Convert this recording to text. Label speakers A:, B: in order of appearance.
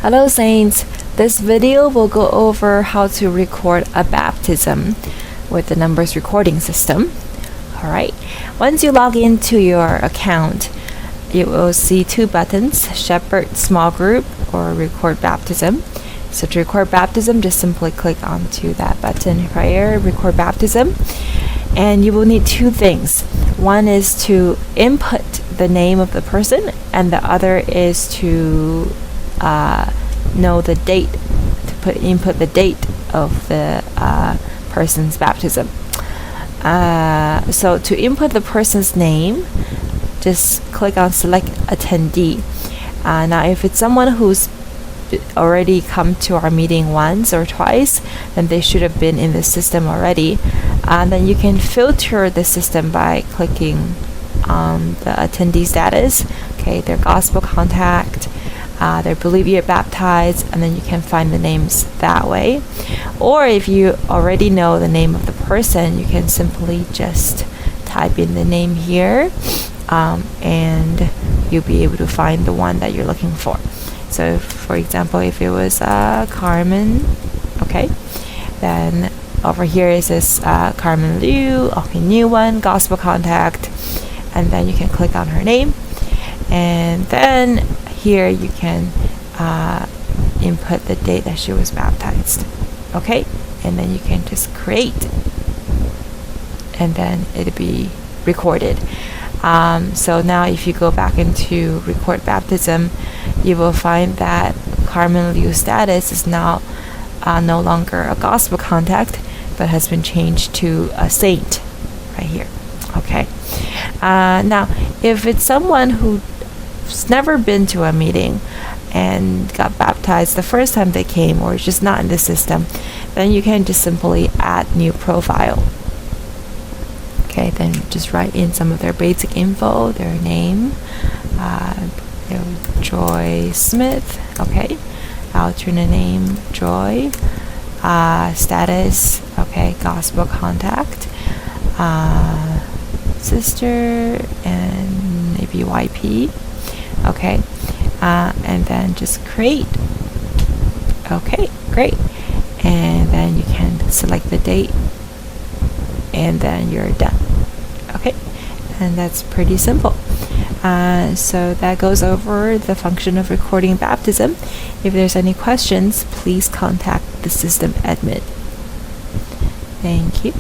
A: Hello Saints, this video will go over how to record a baptism with the Numbers recording system. Alright, once you log into your account, you will see two buttons, Shepherd Small Group or Record Baptism. So to record baptism, just simply click onto that button right here, Record Baptism. And you will need two things. One is to input the name of the person, and the other is to know the date, to input the date of the person's baptism. So to input the person's name, just click on Select Attendee. Now if it's someone who's already come to our meeting once or twice, then they should have been in the system already. Then you can filter the system by clicking on the attendee status, okay, their gospel contact, their believe you're baptized, and then you can find the names that way. Or if you already know the name of the person, you can simply just type in the name here, and you'll be able to find the one that you're looking for. So for example, if it was Carmen, okay, then over here is this Carmen Liu, okay, new one, gospel contact, and then you can click on her name, and then here you can input the date that she was baptized, okay, and then you can just create, and then it'll be recorded. So now if you go back into record baptism, you will find that Carmen Liu's status is now no longer a gospel contact, but has been changed to a saint right here. Okay. Now if it's someone who's never been to a meeting and got baptized the first time they came, or is just not in the system, then you can just simply add new profile. Okay, then just write in some of their basic info, their name, Joy Smith, okay, alternate name Joy, status, okay, gospel contact, sister, and maybe YP, okay, and then just create. Okay, great. And then you can select the date, and then you're done. Okay, and that's pretty simple. So that goes over the function of recording baptism. If there's any questions, please contact the system admin. Thank you.